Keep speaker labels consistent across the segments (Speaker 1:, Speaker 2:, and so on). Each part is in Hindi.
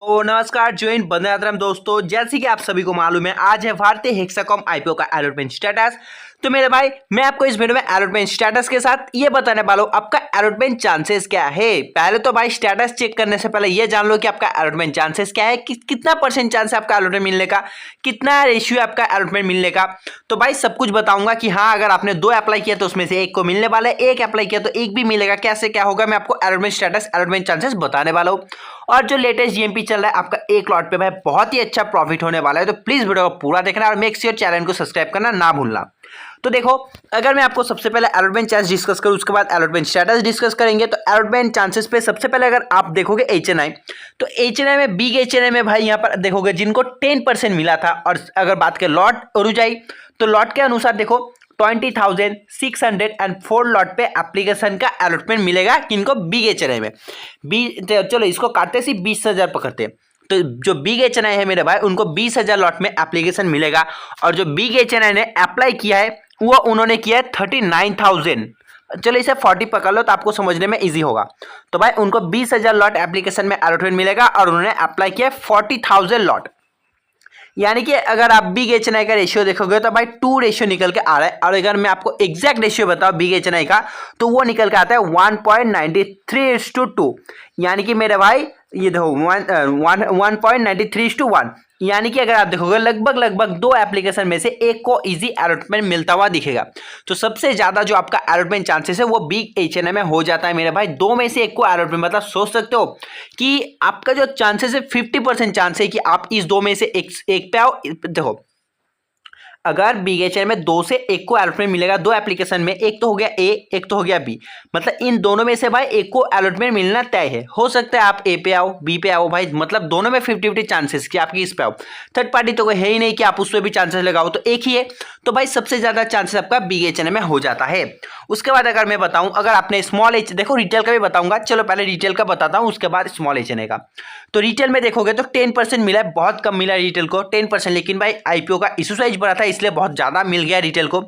Speaker 1: तो नमस्कार ज्वाइन बंदे मातरम दोस्तों, जैसे कि आप सभी को मालूम है आज है भारतीय हेक्साकॉम आईपीओ का अलॉटमेंट स्टेटस। तो मेरे भाई मैं आपको इस वीडियो में अलॉटमेंट स्टेटस के साथ ये बताने वाला हूँ आपका अलॉटमेंट चांसेस क्या है। पहले तो भाई स्टेटस चेक करने से पहले ये जान लो कि आपका अलॉटमेंट चांसेस क्या है, कितना परसेंट चांस है आपका अलॉटमेंट मिलने का, कितना रेशियो है आपका अलॉटमेंट मिलने का। तो भाई सब कुछ बताऊंगा कि हाँ अगर आपने 2 अप्लाई किया तो उसमें से एक को मिलने वाला है, एक अप्लाई किया तो एक भी मिलेगा, कैसे क्या होगा मैं आपको अलॉटमेंट स्टेटस अलॉटमेंट चांसेस बताने वाला हूँ। और जो लेटेस्ट जीएमपी चल रहा है आपका एक लॉट पे भाई बहुत ही अच्छा प्रॉफिट होने वाला है, तो प्लीज वीडियो को पूरा देखना और मेक श्योर चैनल को सब्सक्राइब करना ना भूलना। तो देखो अगर मैं आपको सबसे पहले अलॉटमेंट चांस डिस्कस करूं उसके बाद अलॉटमेंट स्टेटस डिस्कस करेंगे। तो अलॉटमेंट चांसेस पे सबसे पहले अगर आप देखोगे एचएनआई, तो एचएनआई में बिग एचएनआई में भाई यहाँ पर देखोगे जिनको 10% मिला था। और अगर बात करें लॉट ओरुजाई, तो लॉट के अनुसार देखो 20,604 लॉट पे एप्लीकेशन का अलॉटमेंट मिलेगा किनको, बिग एचएनआई में। चलो इसको काटते सी 20,000 पकड़ते, तो जो बिग एचएनआई है मेरे भाई उनको 20,000 लॉट में एप्लीकेशन मिलेगा। और जो बिग एचएनआई ने अप्लाई किया है वो उन्होंने किया है 39,000। चलो इसे 40 पकड़ लो तो आपको समझने में इजी होगा। तो भाई उनको 20,000 लॉट एप्लीकेशन में अलॉटमेंट मिलेगा और उन्होंने अप्लाई किया है 40,000 लॉट। यानी कि अगर आप बिग एचएनआई का रेशियो देखोगे तो भाई 2 रेशियो निकल के आ रहा है। और अगर मैं आपको एग्जैक्ट रेशियो बताऊं बिग एचएनआई का, तो वो निकल के आता है 1.93:2। यानी कि मेरे भाई ये देखो 1.93:1। यानी कि अगर आप देखोगे लगभग 2 एप्लीकेशन में से एक को इजी अलॉटमेंट मिलता हुआ दिखेगा। तो सबसे ज्यादा जो आपका अलॉटमेंट चांसेस है वो बिग एचएनआई में हो जाता है मेरे भाई। 2 में से एक को अलॉटमेंट, मतलब सोच सकते हो कि आपका जो चांसेस है 50% चांस है कि आप इस 2 में से एक पे आओ। देखो अगर बिग एचएनआई में 2 से 1 को अलॉटमेंट मिलेगा 2 एप्लीकेशन में, एक तो हो गया ए एक तो हो गया बी, मतलब इन दोनों में से भाई एक को अलॉटमेंट मिलना तय है। हो सकता है आप ए पे आओ बी पे आओ भाई, मतलब दोनों में 50-50 चांसेस कि आपकी इस पे आओ। थर्ड पार्टी तो कोई है ही नहीं कि आप उस पर भी चांसेस लगाओ, तो एक ही है। तो भाई सबसे ज्यादा चांसेस आपका बिग एचएनआई में हो जाता है। उसके बाद अगर मैं बताऊं, अगर आपने स्मॉल एच, देखो रिटेल का भी बताऊंगा, चलो पहले रिटेल का बताता हूं उसके बाद स्मॉल एचएनआई का। तो रिटेल में देखोगे तो 10% मिला है, बहुत कम मिला रिटेल को 10%, लेकिन भाई आईपीओ का इशू साइज बड़ा था इसलिए बहुत ज्यादा मिल गया रिटेल को।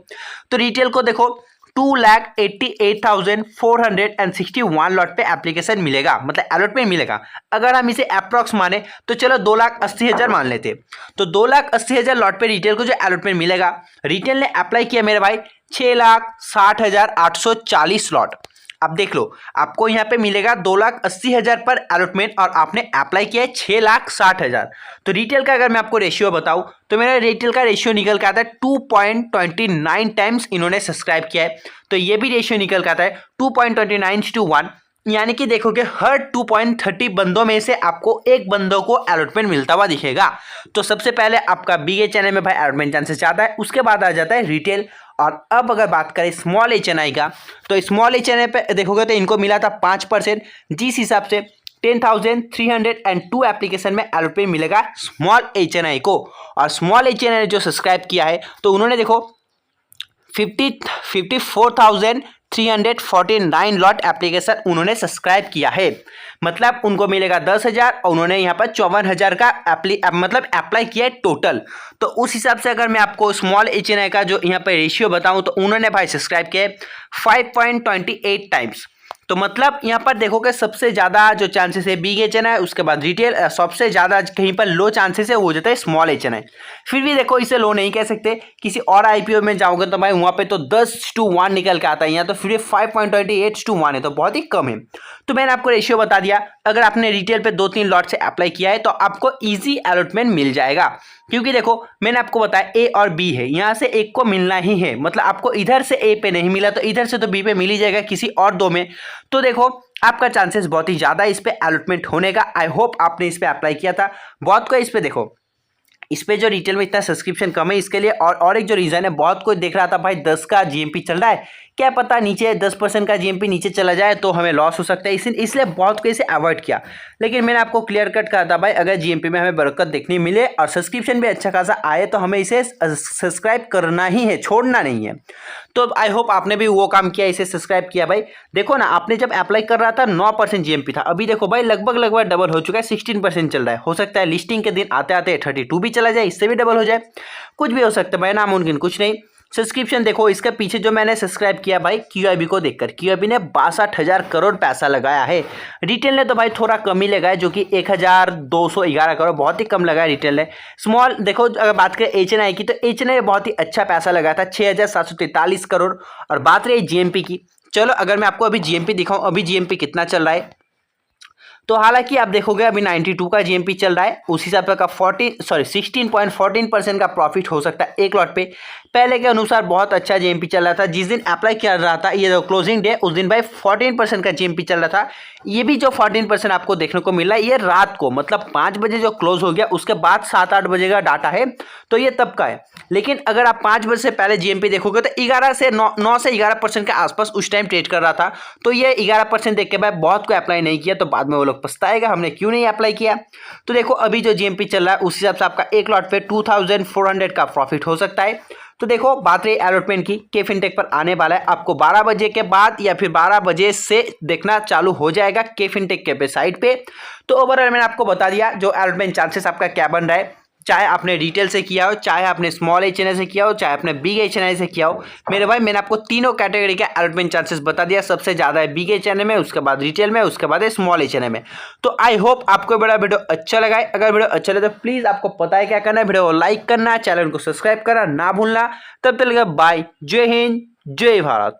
Speaker 1: तो रिटेल को देखो 2,88,461 लॉट पे एप्लीकेशन मिलेगा, मतलब अलॉटमेंट मिलेगा। अगर हम इसे अप्रॉक्स माने तो चलो 2,80,000 मान लेते, तो 2,80,000 लॉट पे रिटेल को जो अलॉटमेंट मिलेगा, रिटेल ने अप्लाई किया मेरे भाई 6,60,840 लॉट। अब देख लो आपको यहाँ पे मिलेगा 2,80,000 पर अलॉटमेंट और आपने अप्लाई किया है 6,60,000। तो रिटेल का अगर मैं आपको रेशियो बताऊं तो मेरा रिटेल का रेशियो निकल के आता है 2.29 टाइम्स इन्होंने सब्सक्राइब किया है। तो ये भी रेशियो निकल के आता है 2.29:1। यानी कि देखोगे हर 2.30 बंदों में से आपको एक बंदों को अलॉटमेंट मिलता हुआ दिखेगा। तो सबसे पहले आपका बिग एचएनआई में भाई अलॉटमेंट चांसेस ज्यादा है, उसके बाद आ जाता है रिटेल। और अब अगर बात करें स्मॉल एचएनआई का, तो स्मॉल एचएनआई पे देखोगे तो इनको मिला था 5%, जिस हिसाब से 10,302 एप्लीकेशन में अलॉटमेंट मिलेगा स्मॉल एचएनआई को। और स्मॉल एचएनआई ने जो सब्सक्राइब किया है तो उन्होंने देखो 54,349 लॉट एप्लीकेशन उन्होंने सब्सक्राइब किया है, मतलब उनको मिलेगा 10,000 और उन्होंने यहाँ पर 54,000 का मतलब अप्लाई किया है टोटल। तो उस हिसाब से अगर मैं आपको स्मॉल एचएनआई का जो यहाँ पे रेशियो बताऊँ तो उन्होंने भाई सब्सक्राइब किया है 5.28 टाइम्स। तो मतलब यहाँ पर देखोगे सबसे ज़्यादा जो चांसेस है बिग एचएनआई, उसके बाद रिटेल, सबसे ज़्यादा कहीं पर लो चांसेस है वो हो जाता है स्मॉल एचएनआई। फिर भी देखो इसे लो नहीं कह सकते, किसी और आईपीओ में जाओगे तो भाई वहाँ पे तो 10:1 निकल के आता है, यहाँ तो फिर 5.28:1 है, तो बहुत ही कम है। तो मैंने आपको रेशियो बता दिया। अगर आपने रिटेल पे 2-3 लॉट से अप्लाई किया है तो आपको ईजी अलॉटमेंट मिल जाएगा, क्योंकि देखो मैंने आपको बताया ए और बी है, यहाँ से एक को मिलना ही है, मतलब आपको इधर से ए पे नहीं मिला तो इधर से तो बी पे मिल ही जाएगा किसी और 2 में। तो देखो आपका चांसेस बहुत ही ज़्यादा इस पे अलॉटमेंट होने का। आई होप आपने इस पे अप्लाई किया था। बहुत को इस पे देखो इस पे जो रिटेल में इतना सब्सक्रिप्शन कम है इसके लिए, और एक जो रीज़न है, बहुत कोई देख रहा था भाई 10 का जीएमपी चल रहा है, क्या पता नीचे 10% का जीएमपी नीचे चला जाए तो हमें लॉस हो सकता है, इसलिए बहुत कोई इसे अवॉइड किया। लेकिन मैंने आपको क्लियर कट कहा था भाई अगर जीएमपी में हमें बरकत देखने मिले और सब्सक्रिप्शन भी अच्छा खासा आए तो हमें इसे सब्सक्राइब करना ही है, छोड़ना नहीं है। तो आई होप आपने भी वो काम किया, इसे सब्सक्राइब किया। भाई देखो ना, आपने जब अप्लाई कर रहा था 9% जीएमपी था, अभी देखो भाई लगभग डबल हो चुका है, 16% चल रहा है। हो सकता है लिस्टिंग के दिन आते आते 32 भी चला जाए, इससे भी डबल हो जाए, कुछ भी हो सकता है भाई, नामुमकिन कुछ नहीं। सब्सक्रिप्शन देखो, इसके पीछे जो मैंने सब्सक्राइब किया भाई QIB को देखकर, QIB ने 62,000 करोड़ पैसा लगाया है। रिटेल ने तो भाई थोड़ा कम ही लगाया, जो कि 1,211 करोड़, बहुत ही कम लगाया रिटेल ने। स्मॉल देखो, अगर बात करें HNI की, तो HNI ने बहुत ही अच्छा पैसा लगाया था 6,743 करोड़। और बात रही GMP की, चलो अगर मैं आपको अभी GMP दिखाऊं, अभी GMP कितना चल रहा है, तो हालांकि आप देखोगे अभी 92 का GMP चल रहा है, उस हिसाब से का 16.14% का प्रॉफिट हो सकता है एक लॉट पे। पहले के अनुसार बहुत अच्छा GMP चल रहा था, जिस दिन अप्लाई किया रहा था, ये जो क्लोजिंग डे, उस दिन भाई 14% का GMP चल रहा था। ये भी जो 14% आपको देखने को मिल रहा है, ये रात को मतलब 5 बजे जो क्लोज हो गया, उसके बाद 7-8 बजे का डाटा है, तो ये तब का है। लेकिन अगर आप 5 बजे से पहले GMP देखोगे तो 9 से 11% के आसपास उस टाइम ट्रेड कर रहा था। तो ये 11% देख के भाई बहुत को अप्लाई नहीं किया, तो बाद में वो लोग पछताएगा हमने क्यों नहीं अप्लाई किया। तो देखो अभी जो GMP चल रहा है, उस हिसाब से आपका एक लॉट पे 2400 का प्रॉफिट हो सकता है। तो देखो बात रही अलॉटमेंट की, के फिनटेक पर आने वाला है, आपको 12 बजे के बाद या फिर 12 बजे से देखना चालू हो जाएगा के फिनटेक के वेबसाइट पे। तो ओवरऑल मैंने आपको बता दिया जो अलॉटमेंट चांसेस आपका क्या बन रहा है, चाहे आपने रिटेल से किया हो, चाहे आपने स्मॉल HNI से किया हो, चाहे आपने बिग HNI से किया हो। मेरे भाई मैंने आपको तीनों कैटेगरी के अलॉटमेंट चांसेस बता दिया, सबसे ज़्यादा है बिग HNI में, उसके बाद रिटेल में, उसके बाद है स्मॉल HNI में। तो आई होप आपको बड़ा वीडियो अच्छा लगा है। अगर वीडियो अच्छा लगे तो प्लीज़ आपको पता है क्या करना है, वीडियो को लाइक करना, चैनल को सब्सक्राइब करना ना भूलना। तब तक बाय, जय हिंद, जय भारत।